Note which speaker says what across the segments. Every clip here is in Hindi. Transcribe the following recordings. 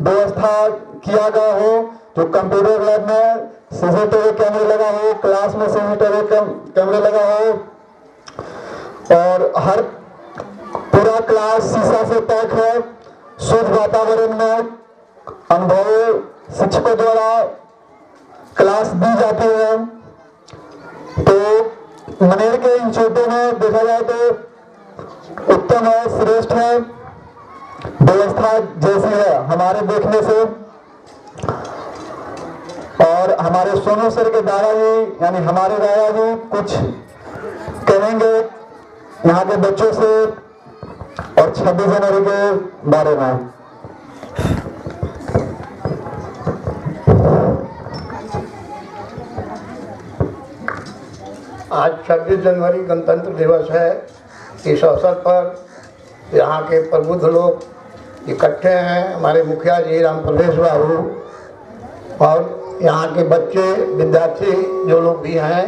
Speaker 1: व्यवस्था किया गया हो, जो कंप्यूटर लैब में सीसीटीवी कैमरे लगा हो, क्लास में सीसीटीवी कैमरे लगा हो और हर पूरा क्लास शीशा से पैक है। शुद्ध वातावरण में अनुभवी शिक्षकों द्वारा क्लास दी जाती है। तो मनेर के इंस्टीट्यूट में देखा जाए तो उत्तम है, श्रेष्ठ है, व्यवस्था जैसी है हमारे देखने से। और हमारे सोनू सर के दादाजी यानी हमारे दादाजी कुछ कहेंगे यहाँ के बच्चों से और 26 जनवरी के बारे में।
Speaker 2: आज 26 जनवरी गणतंत्र दिवस है। इस अवसर पर यहाँ के प्रबुद्ध लोग इकट्ठे हैं। हमारे मुखिया जी राम प्रवेश बाबू और यहाँ के बच्चे विद्यार्थी जो लोग भी हैं,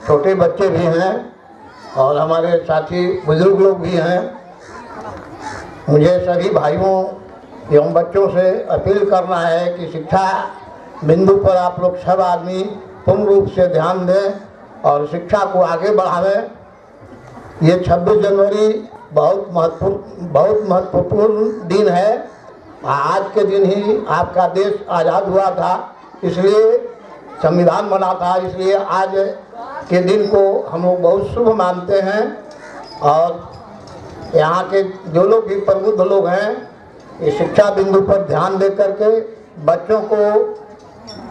Speaker 2: छोटे बच्चे भी हैं और हमारे साथी बुजुर्ग लोग भी हैं। मुझे सभी भाइयों एवं बच्चों से अपील करना है कि शिक्षा बिंदु पर आप लोग सब आदमी पूर्ण रूप से ध्यान दें और शिक्षा को आगे बढ़ावें। ये 26 जनवरी बहुत महत्वपूर्ण दिन है। आज के दिन ही आपका देश आज़ाद हुआ था, इसलिए संविधान बना था, इसलिए आज के दिन को हम लोग बहुत शुभ मानते हैं। और यहाँ के जो लोग भी प्रबुद्ध लोग हैं, ये शिक्षा बिंदु पर ध्यान दे करके बच्चों को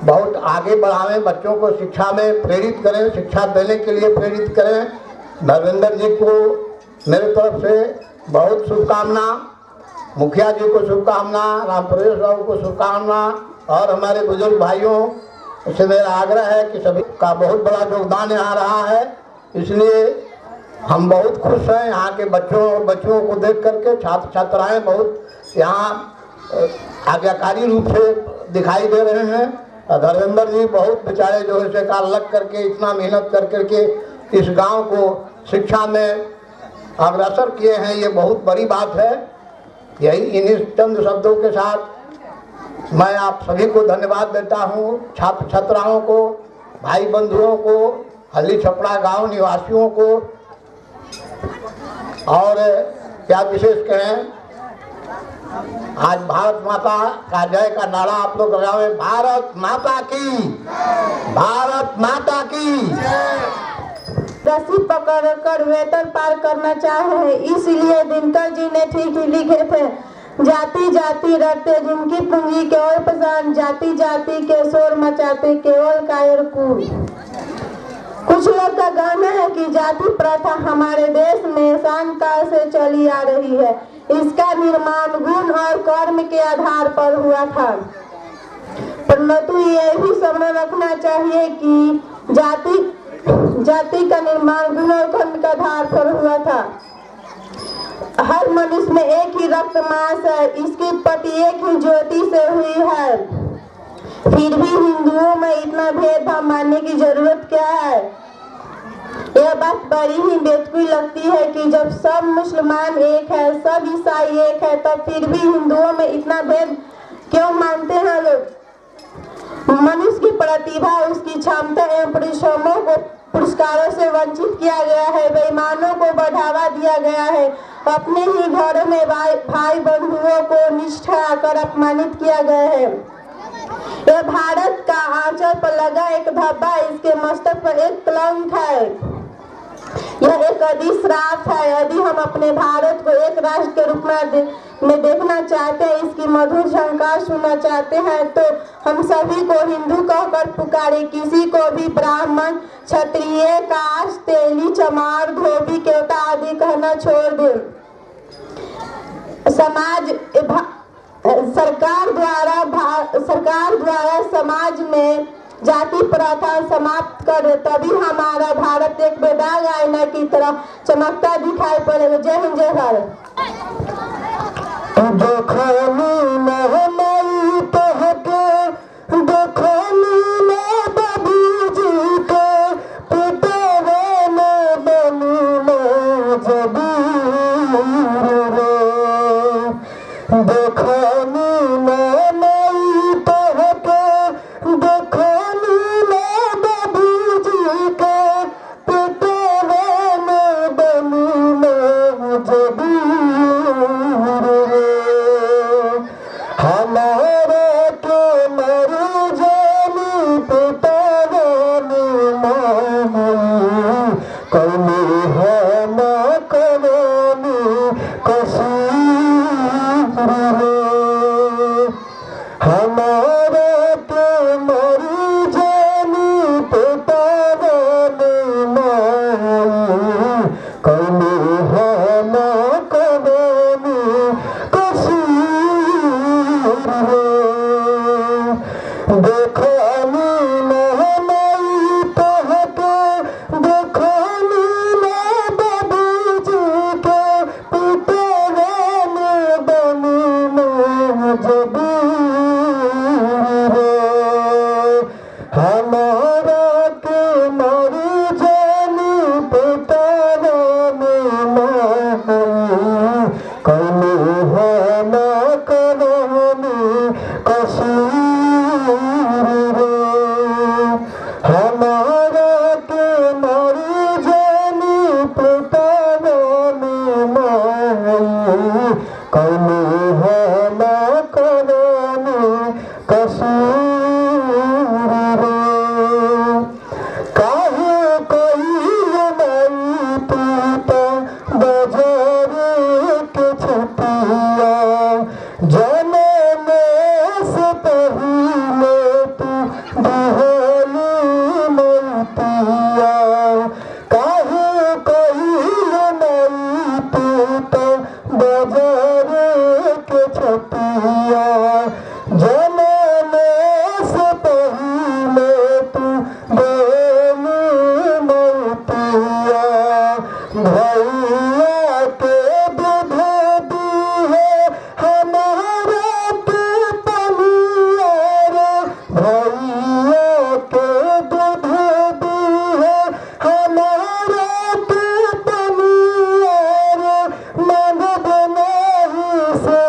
Speaker 2: बहुत आगे बढ़ावें, बच्चों को शिक्षा में प्रेरित करें, शिक्षा देने के लिए प्रेरित करें। धर्मेंद्र जी को मेरे तरफ से बहुत शुभकामना, मुखिया जी को शुभकामना, राम प्रवेश बाबू को शुभकामना और हमारे बुजुर्ग भाइयों से मेरा आग्रह है कि सभी का बहुत बड़ा योगदान यहाँ रहा है। इसलिए हम बहुत खुश हैं यहाँ के बच्चों और बच्चियों को देख करके। छात्र छात्राएँ बहुत यहाँ आज्ञाकारी रूप से दिखाई दे रहे हैं। धर्मेंद्र जी बहुत बेचारे जो है से काल लग करके इतना मेहनत कर करके इस गांव को शिक्षा में अग्रसर किए हैं, ये बहुत बड़ी बात है। यही इन्हीं चंद शब्दों के साथ मैं आप सभी को धन्यवाद देता हूँ, छात्र छात्राओं को, भाई बंधुओं को, हल्ली छपड़ा गांव निवासियों को। और क्या विशेष कहें, आज भारत माता का जय का नारा आप लोग लगावे, भारत माता की, भारत माता की।
Speaker 3: रस्सी पकड़ कर वेतन पार करना चाहे, इसलिए दिनकर जी ने ठीक ही लिखे थे, जाति जाति रटते जिनकी पूंजी केवल पसंद, जाति जाति के शोर मचाते केवल कायर कूद। कुछ लोग का कहना है कि जाति प्रथा हमारे देश में शानकाल से चली आ रही है। इसका निर्माण गुण और कर्म के आधार पर हुआ था, परंतु ये भी समझ रखना चाहिए कि जाति का निर्माण गुण और कर्म के आधार पर हुआ था। हर मनुष्य में एक ही रक्त मांस है, इसकी उत्पत्ति एक ही ज्योति से हुई है। फिर भी हिंदुओं में इतना भेदभाव मानने की जरूरत क्या है? यह बात बड़ी ही बेतुकी लगती है कि जब सब मुसलमान एक है, सब ईसाई एक है, तब फिर भी हिंदुओं में इतना भेद क्यों मानते हैं लोग? मनुष्य की प्रतिभा, उसकी क्षमता एवं परिश्रमों को पुरस्कारों से वंचित किया गया है, बेईमानों को बढ़ावा दिया गया है, अपने ही घरों में भाई बंधुओं को निष्ठा कर अपमानित किया गया है। यह भारत का आंचल पर लगा एक धब्बा, इसके मस्तक पर एक कलंक है। यह एक अति श्राप है। यदि हम अपने भारत को एक राष्ट्र के रूप में देखना चाहते हैं, इसकी मधुर झंकार सुनना चाहते हैं, तो हम सभी को हिंदू कहकर पुकारे, किसी को भी ब्राह्मण, क्षत्रिय, काश, तेली, चमार, धोबी, केवटा आदि कहना छोड़ दे। सरकार द्वारा समाज में जाति प्रथा समाप्त कर, तभी हमारा भारत एक बेदाग आईना की तरह चमकता दिखाई पड़ेगा। जय हिंद, जय भारत।
Speaker 1: देखो हमारा के मरु जानी पितावानी माई कौनी हम कवानी कसूर रे हमारा के मरु जानी पितावानी माई कौनी हम कवानी कसूर रे देखनी महमाई तोहके देखनी ना बाबूजी के पितावानी बनी मजबूर रे हमारा के मरु जानी पितावानी माई कौनी हम कवानी कसूर रे हमारा के मरु जानी पितावानी माई कौनी हम कवानी कसूर रे काहे कइल माई पिता बाजार के छतिया जनम से पहिले तू दिहली मैतिया काहे कइल माई पिता बाजार के छतिया जनम से पहिले तू दिहली मैतिया भैया के दूध दिए हमारा के पनिया रे भैया के दूध दिए हमारा के पनिया रे मदद नहीं से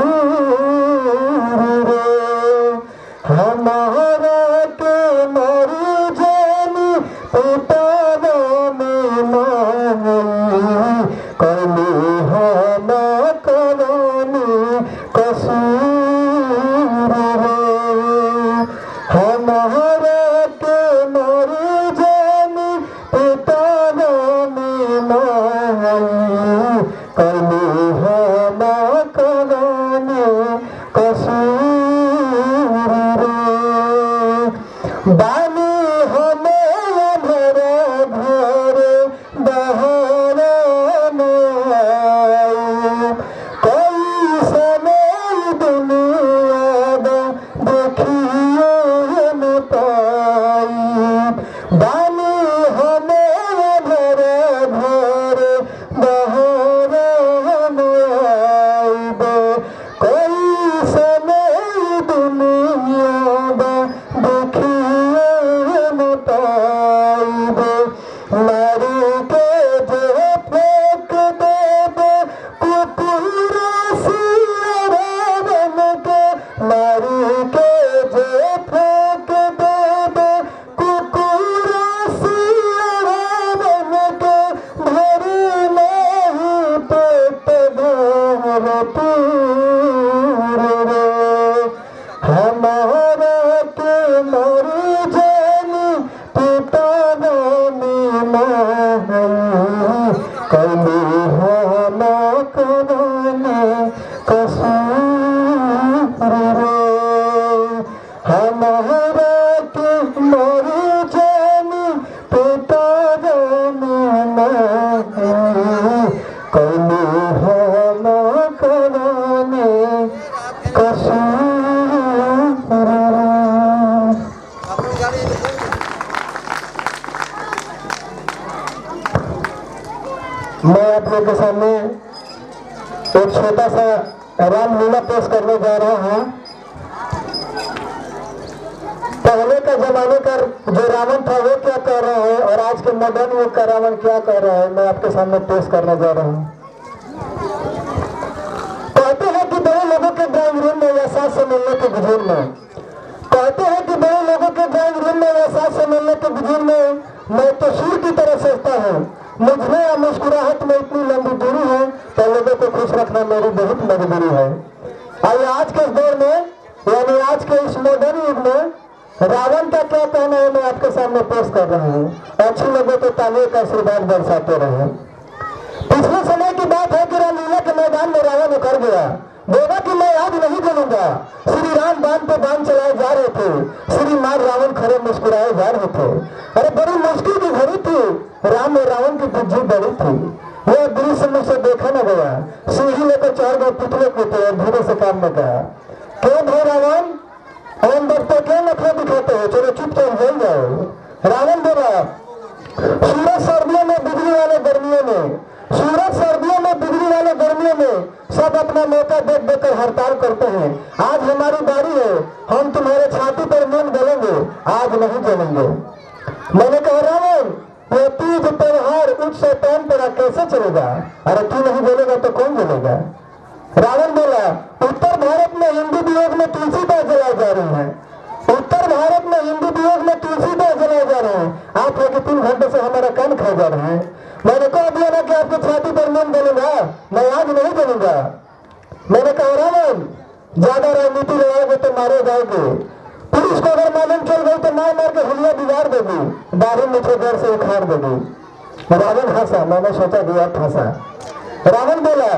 Speaker 1: अंगूर रे हमारा के मरु जानी पितावानी माई कौनी हम कवानी कसूर रे हमारा के मरु जानी पितावानी माई कौनी हम कवानी कसूर रे बानी हमें भरा घर बहारा में कोई समय दुनिया देखिए न पाई बानी हमें भरा घर बहारा में कोई समय दुनिया देखिए न पाइब मारी के जे फेंक देबे कुकुर सियारन के मारी के जे फेंक देबे कुकुर सियारन के भरी नहीं पेट भरपूर रे हमारा के मरु जानी पितावानी माई कौनी हम कवानी कसूर रे हमारा के मरु जानी पितावानी माई कौनी हम कवानी कसूर रे मैं आप लोग के सामने एक छोटा सा रामलीला पेश करने जा रहा हूँ। पहले का जमाने का जो रावण था वो क्या कह रहा है और आज के मॉडर्न युग का रावण क्या कह रहा है, मैं आपके सामने पेश करने जा रहा हूँ। कहते हैं कि बड़े लोगों के ड्राइंग रूम में या साथ से मिलने के बुजुर्ग में कहते हैं कि बड़े लोगों के ड्राइंग रूम में या साथ से मिलने के बुजुर्ग में मैं तो सूर की तरह सोचता हूँ। मुझमें या मुस्कुराहट में इतनी लंबी दूरी है तो लोगों को खुश रखना मेरी बहुत मजबूरी है। आइए आज के इस दौर में, यानी आज के इस मॉडर्न युग में रावण का क्या कहना है मैं आपके सामने पेश कर रहा हूँ। अच्छी लगे तो तालियों का आशीर्वाद बरसाते रहे। पिछले समय की बात है कि रामलीला के मैदान में रावण उतर गया, बोला कि मैं आज नहीं जलूंगा। श्री राम बाण पे बाण चलाए जा रहे थे, श्री मार रावण खड़े मुस्कुराए जा रहे थे। अरे बड़ी मुश्किल की घड़ी थी, राम और रावण की बुद्धि बड़ी थी। वह दृश्य मुझसे देखा न गया, सीढ़ी लेकर चढ़ गए पुतले को थे और धीरे से काम न कहा। क्यों भाई रावण, हम बच्चे क्यों नखरे दिखाते हो, चलो चुपचाप जल जाओ। रावण बोला, सूरज सर्दियों में बिजली वाले गर्मियों में, सूरज सर्दियों में बिजली वाले गर्मियों में सब अपना मौका देख देकर हड़ताल करते हैं। आज हमारी बारी है, हम तुम्हारे छाती पर मूंग जलेंगे, आज नहीं जलेंगे। मैंने कहा रावण, ये तीज त्योहार उत्सव टाइम पर कैसे चलेगा? अरे तू नहीं बोलेगा तो कौन बोलेगा? रावण बोला, उत्तर भारत में हिंदू वियोग में तुलसीदास जलाए जा रहे हैं, उत्तर भारत में हिंदू वियोग में तुलसीदास जलाए जा रहे हैं। आप लोग 3 घंटे से हमारा कान खाए जा रहे हैं। मैंने कह दिया ना कि आपकी छाती पर मूंग जलूंगा, मैं आज नहीं जलूंगा। मैंने कहा रावण, ज्यादा राजनीति लगाओगे तो मारे जाओगे, पुलिस को अगर मालूम चल गई तो मार मार के हुलिया बिगाड़ देगी, दाढ़ी मुझे घर से उखाड़ देगी। रावण हंसा, मैंने सोचा दिया फंसा। रावण बोला,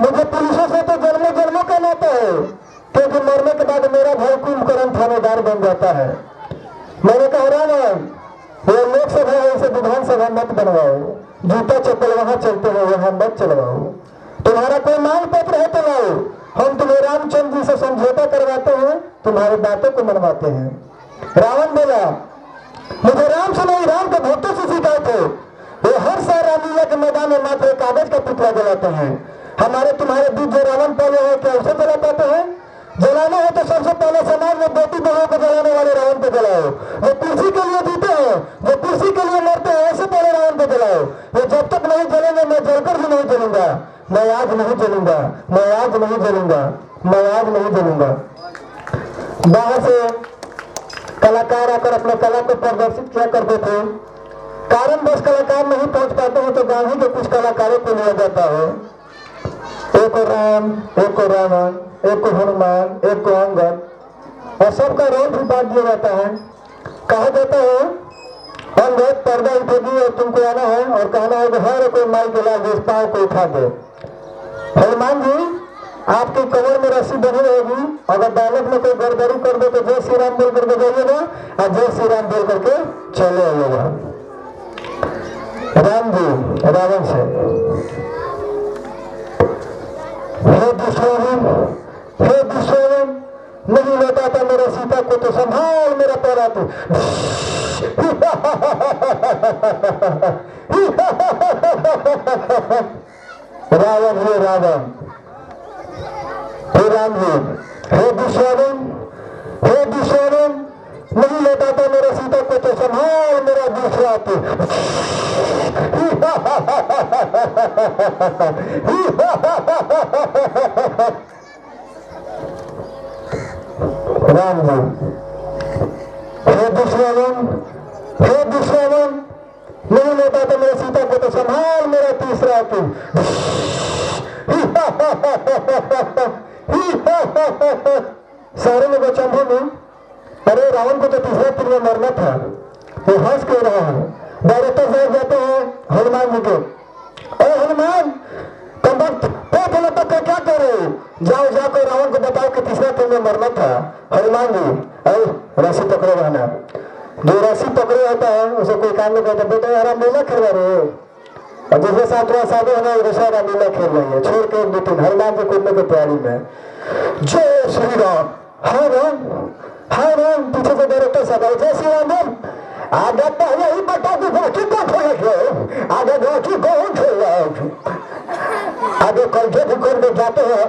Speaker 1: मुझे पुलिसों से तो जन्मों जन्मों का नाता है, क्योंकि मरने के बाद मेरा भाई कुंभकर्ण थानेदार बन जाता है। मैंने कहा रावण, ये लोकसभा है, इसे विधानसभा मत बनवाओ, जूता चप्पल वहां चलते हैं वहां मत चलवाओ। तुम्हारा कोई मांग पत्र है तो लाओ, हम तुम्हें रामचंद्र जी से समझौता करवाते हैं, तुम्हारी बातों को मनवाते हैं। रावण बोला, मुझे राम से नहीं राम के भक्तों से शिकायत है, वो हर साल रामलीला के मैदान में मात्र कागज का पुतला जलाते हैं। हमारे तुम्हारे बीच जो रावण पहले है क्या उसे जला पाते हैं? जलाना है तो सबसे पहले समाज में बेटी बहनों को जलाने वाले रावण पे जलाओ। जो कुर्सी के लिए जीते हैं, जो कुर्सी के लिए मरते हैं, ऐसे पहले रावण पे जलाओ। वो जब तक नहीं जलेंगे मैं जलकर भी नहीं जलूंगा, मैं आज नहीं जलूंगा, मैं आज नहीं जलूंगा, मैं आज नहीं जलूंगा। बाहर से कलाकार आकर अपने कला को प्रदर्शित किया करते थे। कारण बस कलाकार नहीं पहुंच पाते हैं तो गांधी के कुछ कलाकारों को लिया जाता है। एक को राम, एक को रावण, एक को हनुमान, एक को अंगद, और सबका रोल भी बांट दिया जाता है। कहा जाता है अंगद पर्दा उठेगी और तुमको आना है और कहना है कि हर कोई माई के लाल जिस पाँव को उठा दे। हनुमान जी, आपकी कमर में रस्सी बनी रहेगी, अगर डायलॉग में कोई गड़बड़ी कर दे तो जय श्री राम बोल करके जाइएगा और जय श्री राम बोल करके चले आइएगा। राम जी रावण से, हे दुश्मन, हे दुश्मन, नहीं लौटाता मेरा सीता को तो संभाल मेरा पैरा तू। रावण हे रावण, हे राम जी, हे दुश्मन, हे दुश्मन, नहीं लौटाता मेरा सीता को तो संभाल मेरा दूसरा तू। राम जी, हे दुश्मन, हे दुश्मन, नहीं लौटाता मेरा सीता को तो संभाल मेरा तीसरा तू। सारे लोग चंदे में, अरे रावण को तो तीसरा तीर में मरना था, वो हंस क्यों रहा है? डायरेक्टर साहब जाते हैं हनुमान जी के, अरे हनुमान तुम तक क्या कर रहे हो? जाओ जाकर रावण को बताओ कि तीसरा तीर में मरना था। हनुमान जी, अरे रस्सी पकड़ो रहना, जो रस्सी पकड़े होता है उसे कोई काम नहीं करता, बेटा यार रामलीला खेल रहे हो, और जिसके साथ वह शादी होना दूसरा रामलीला खेल रही है, छोड़ के 2-3 हनुमान जी कूदने की तैयारी में। जय श्री राम, हाय राम, हाय राम, पीछे से डायरेक्टर साहब, जय श्री राम बोल। आगे पहले ही बता दी घोटी को खोल, आगे घोटी को खोल, आगे कल जो कर दे जाते हैं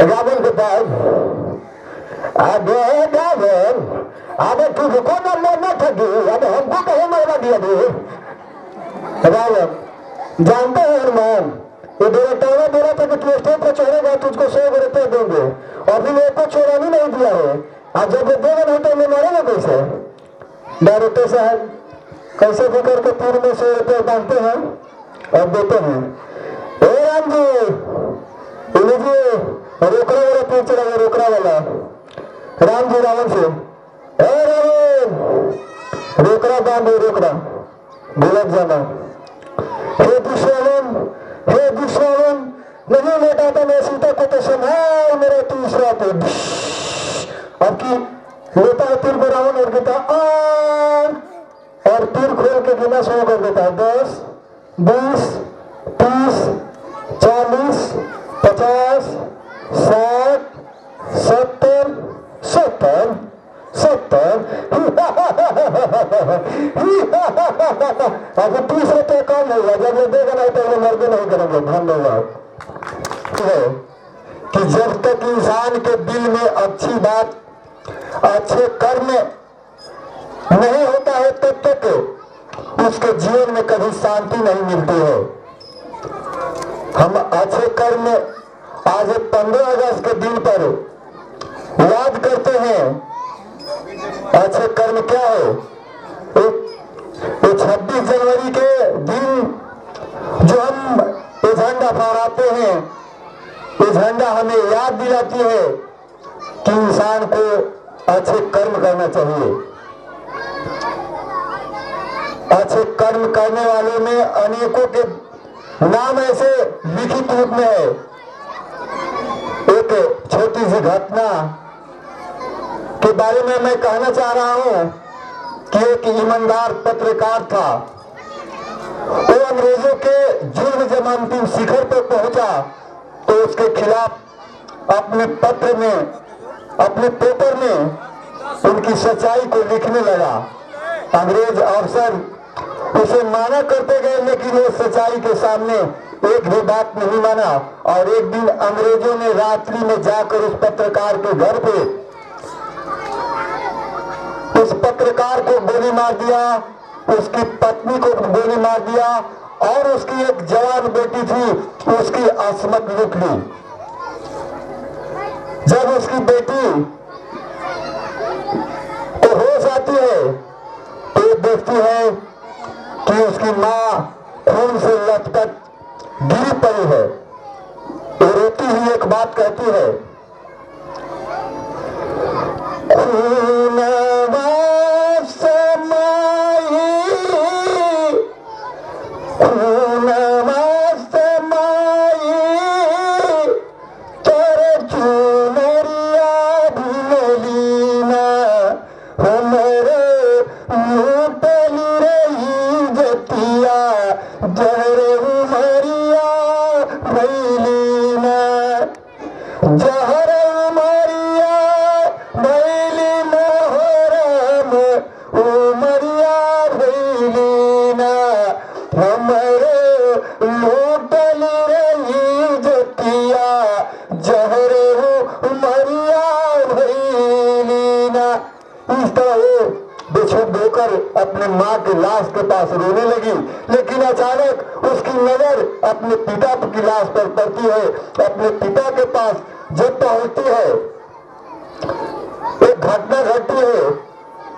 Speaker 1: रावण के पास। आगे रावण, आगे तुझको न मरना था, अरे हमको कहीं मरवा दिया दे। रावण, जानते हैं हनुमान, ये डायरेक्टर बोला था कि तू स्टेज पर चढ़ेगा तुझको 100 रुपये देंगे, और भी मेरे को चोरानी नहीं दिया है, आज जब ये देगा नहीं तो मैं मारेगा कैसे? डायरेक्टर साहब कैसे भी करके तीर में 100 रुपये बांधते हैं और देते हैं। हे राम जी, लीजिए रोकड़ा वाला तीर चला गया, रोकड़ा वाला राम जी रावण से, रावण रोकड़ा बांधो, रोकड़ा भुलक जाना। हे दुश्मन, हे दुश्मन, नहीं लेटा था मैं सीता को तो संभाल मेरा तीसरा तीर। अब की लेता है तीर को रावण और कहता और तीर खोल के गिना शुरू कर देता है 10, 20, 30, 40, 50, 60, 70, 70, 70। अभी 30 रुपये कम होगा, जब ये देगा नहीं तो वो मर्द नहीं करेंगे। धन्यवाद। कि जब तक इंसान के दिल में अच्छी बात, अच्छे कर्म नहीं होता है तब तक उसके जीवन में कभी शांति नहीं मिलती है। हम अच्छे कर्म आज 15 अगस्त के दिन पर याद करते हैं। अच्छे कर्म क्या है? 26 जनवरी के दिन जो हम ये झंडा फहराते हैं, ये झंडा हमें याद दिलाती है कि इंसान को अच्छे कर्म करना चाहिए। अच्छे कर्म करने वालों में अनेकों के नाम ऐसे लिखित रूप में है। एक छोटी सी घटना के बारे में मैं कहना चाह रहा हूं कि एक ईमानदार पत्रकार था। वो अंग्रेजों के जुर्म जब अंतिम शिखर पर पहुंचा तो उसके खिलाफ अपने पत्र में, अपने पेपर में उनकी सच्चाई को लिखने लगा। अंग्रेज अफसर उसे माना करते गए, लेकिन वो सच्चाई के सामने एक भी बात नहीं माना। और एक दिन अंग्रेजों ने रात्रि में जाकर उस पत्रकार के घर पे उस पत्रकार को गोली मार दिया, उसकी पत्नी को गोली मार दिया और उसकी एक जवान बेटी थी, उसकी असमत लूट ली। जब उसकी बेटी को होश आती है तो देखती है कि उसकी मां खून से लथपथ गिरी पड़ी है। वो रोती हुई एक बात कहती है, अपने मां की लाश के पास रोने लगी। लेकिन अचानक उसकी नजर अपने पिता की लाश पर पड़ती है। अपने पिता के पास जब पहुंचती है, एक घटना घटती है।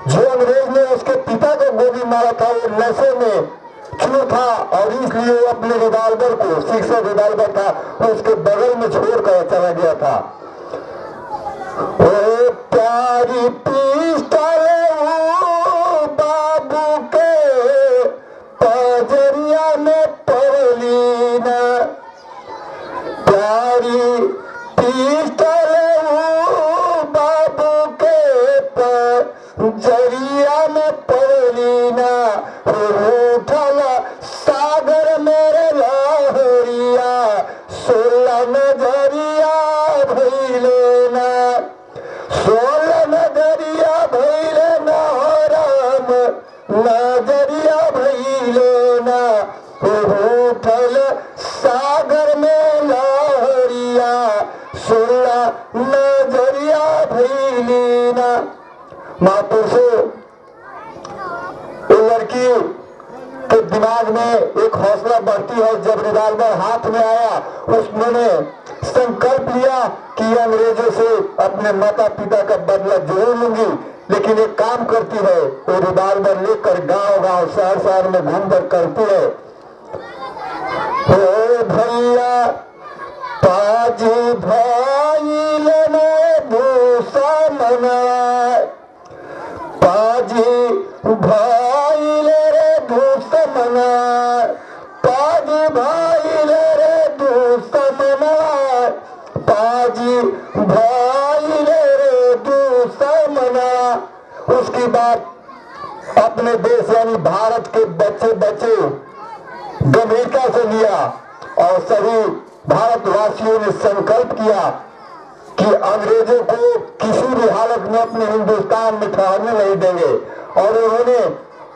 Speaker 1: जो अंग्रेज ने उसके पिता को गोली मारा था वो नशे में चूर था और इसलिए वो अपने रिवॉल्वर को, 6 रिवॉल्वर था, उसके बगल में छोड़कर चला गया था। ओ प्यारी पिस्टल बाबू के पजरिया में पड़ली ना, प्यारी पिस्टल बाबू के पजरिया में पड़ली ना, उठल सागर मेरे लहरिया, 16 नजरिया भइले ना, 16 नजरिया भइले ना, राम नजरिया भइले ना, उठल सागर में लहरिया, 16 नजरिया भइले ना। महापुरुषों, लड़की के दिमाग में एक हौसला बढ़ती है। जब रिवॉल्वर हाथ में आया, उसने संकल्प लिया कि अंग्रेजों से अपने माता पिता का बदला जरूर लूंगी। लेकिन एक काम करती है, वो रिवॉल्वर लेकर गांव गांव शहर शहर में घूमकर करती है, ओ भैया पाजी भाई भाई ले रे दुश्मना, पाजी भाई ले रे दुश्मना, पाजी भाई ले रे दुश्मना। उसकी बात अपने देश यानी भारत के बच्चे बच्चे गंभीरता से लिया और सभी भारतवासियों ने संकल्प किया कि अंग्रेजों को किसी भी हालत में अपने हिंदुस्तान में ठहरने नहीं देंगे और उन्होंने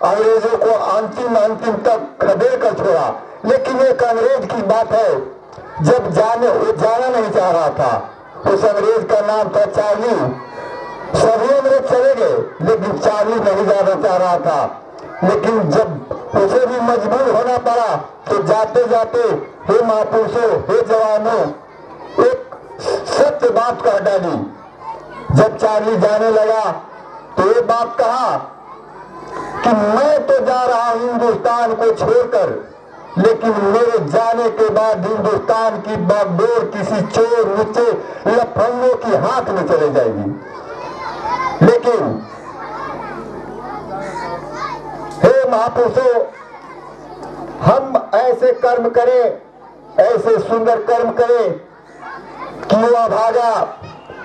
Speaker 1: अंग्रेजों को अंतिम तक खदेड़ कर छोड़ा। लेकिन एक अंग्रेज की बात है, जब वो जाना नहीं चाह रहा था। उस अंग्रेज का नाम था चार्ली। सभी अंग्रेज चले गए लेकिन चार्ली नहीं जाना चाह रहा था। लेकिन जब उसे भी मजबूर होना पड़ा तो जाते जाते हे महापुरुषों, हे जवानों, एक सत्य बात कह डाली। जब चार्ली जाने लगा तो ये बात कहा कि मैं तो जा रहा हूं हिंदुस्तान को छोड़कर, लेकिन मेरे जाने के बाद हिंदुस्तान की बागडोर किसी चोर नीचे लफंगों की हाथ में चले जाएगी। लेकिन हे महापुरुषों, हम ऐसे कर्म करें, ऐसे सुंदर कर्म करें कि वह भागा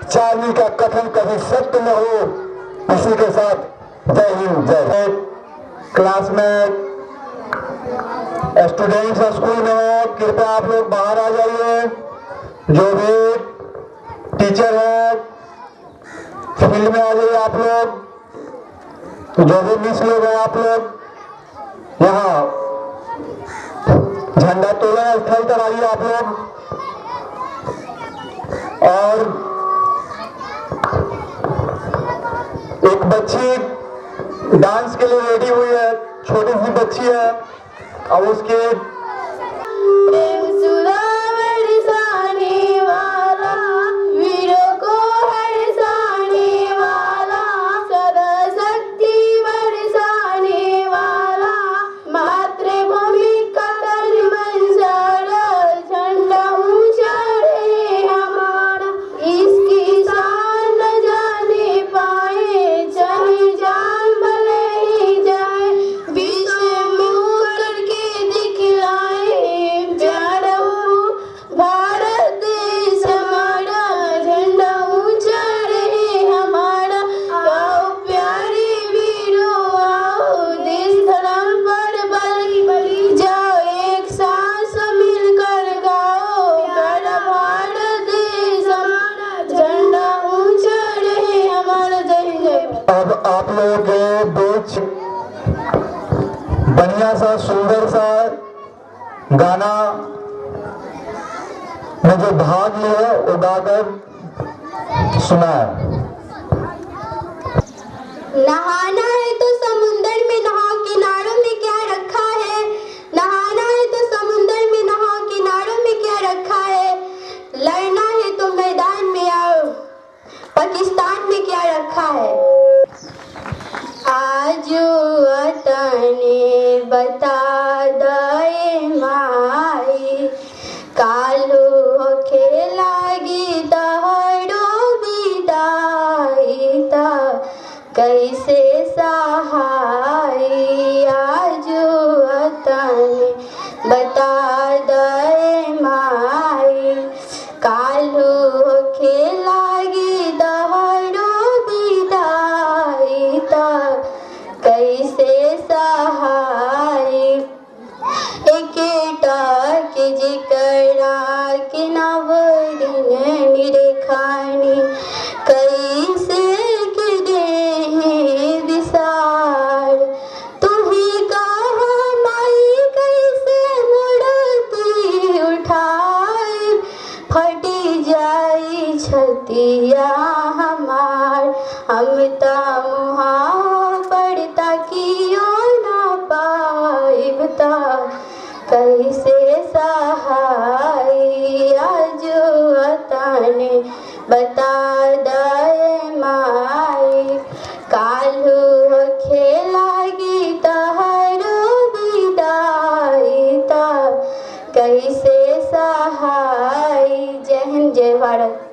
Speaker 1: चार्ली का कथन कभी सत्य न हो। इसी के साथ जय हिंद, जय भारत। क्लास में स्टूडेंट्स स्कूल में है, कृपया आप लोग बाहर आ जाइए। जो भी टीचर है फील्ड में आ जाइए आप लोग। जो भी मिस लोग हैं आप लोग यहाँ झंडा तोलन स्थल पर आइए आप लोग। और एक बच्ची डांस के लिए रेडी हुई है, छोटी सी बच्ची है। अब उसके आप लोगों के बीच बढ़िया सा सुंदर सा गाना में जो भाग लिया वो गाकर सुना है।
Speaker 3: नहाना है तो समुंदर में नहाओ, किनारों में क्या रखा है। नहाना है तो समुंदर में नहाओ, किनारों में क्या रखा है। लड़ना है तो मैदान में आओ, पाकिस्तान में क्या रखा है। आज वतने बता दे माई, कालो खेलागी दहड़ो बिदाई ता कैसे सहाय। आज वतने बता दे माई, कालो खेलागी दहड़ो बिदाई ता कैसे सहाय। एकेटा के जिकरा के नव दिन निरेखानी, कैसे के दे विसार। तुम्ही कहा माई कैसे मुड़ती उठाई, फटी जाई छतिया हमार। हम ता मुहा पड़ता कियो ना पाइब ता कैसे सहाय। आज वतने बता दे माई, काल्हू खेलागी तहरो बिदाई ता कैसे सहाय। जय हिंद, जय भारत।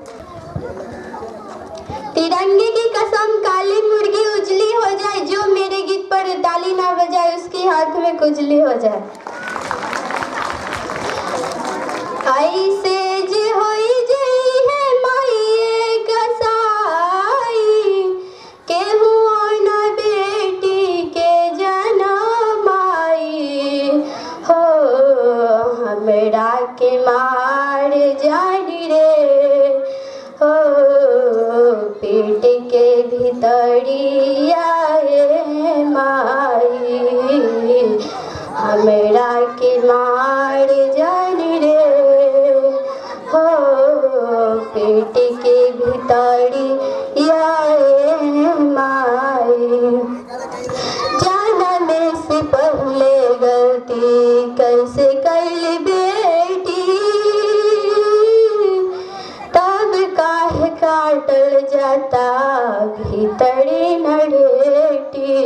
Speaker 3: तिरंगे की कसम काली मुर्गी उजली हो जाए, जो मेरे गीत पर ताली ना बजाए, उसके हाथ में खुजली हो जाए। ऐसे जे होई जई है माइये कसाई, केहू न बेटी के जनम आई हो। हमरा के मार जानी रे हो, पेट के भीतरिया ए माई। हमरा के मार जानी रे हो, पेट के भीतरिया ए माई। जानने से पहले गलती कैसे कैल बेटी, तब काहे काटल जाता भीतरी नडेटी।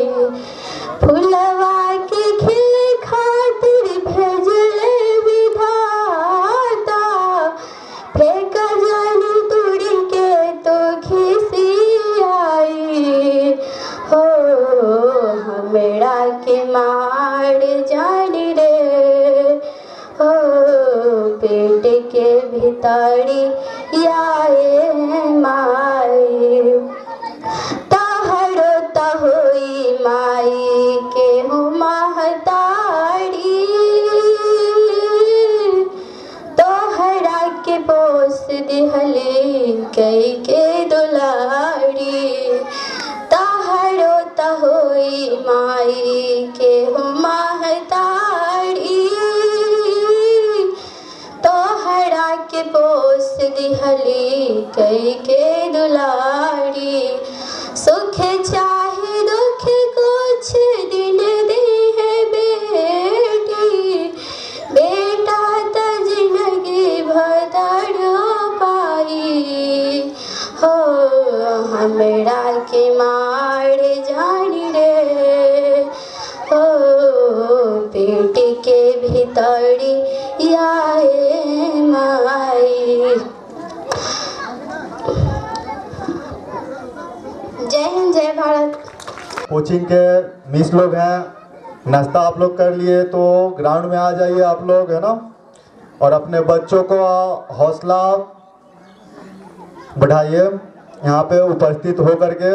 Speaker 3: फुलवा के खिल खातिर भेजले विधाता, फेंक जानी तुड़ी के तो खिसी आई हो। हमरा के मार जानी रे हो, पेट के भीतरी आए माई। तहरो तहोई माई के हो महतारी, तोहरा के पोस दिहली कई के दुलारी। तहरो तहोई माई के हो महतारी, तोहरा के पोस दिहली कई के दुलारी। सुख चाहे दुख कुछ दिन दी है बेटी, बेटा त जिंदगी भर पाई हो। हमरा के मार जानी रे हो, पेट के भीतरी आए माई। जय हिंद, जय भारत।
Speaker 1: कोचिंग के मिस लोग हैं, नाश्ता आप लोग कर लिए तो ग्राउंड में आ जाइए आप लोग, है ना। और अपने बच्चों को हौसला बढ़ाइए यहाँ पे उपस्थित होकर के।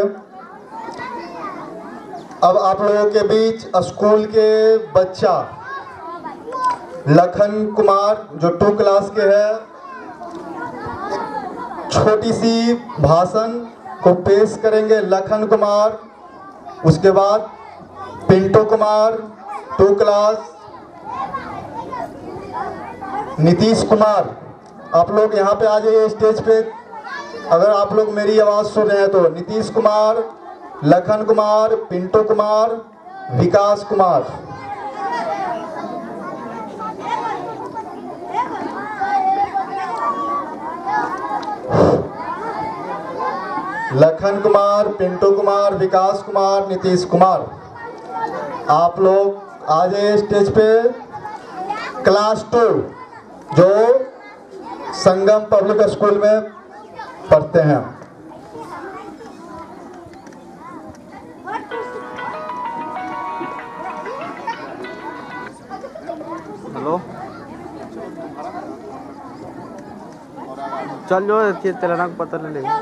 Speaker 1: अब आप लोगों के बीच स्कूल के बच्चा लखन कुमार जो 2 क्लास के है, छोटी सी भाषण को पेश करेंगे लखन कुमार। उसके बाद पिंटू कुमार 2 क्लास, नीतीश कुमार। आप लोग यहाँ पे आ जाइए स्टेज पे, अगर आप लोग मेरी आवाज़ सुन रहे हैं तो। नीतीश कुमार, लखन कुमार, पिंटू कुमार, विकास कुमार। लखन कुमार, पिंटू कुमार, विकास कुमार, नीतीश कुमार, आप लोग आ जाइए स्टेज पे। क्लास 2 जो संगम पब्लिक स्कूल में पढ़ते हैं।
Speaker 4: हेलो, चल जो तेरा नाम पता ले लेगा।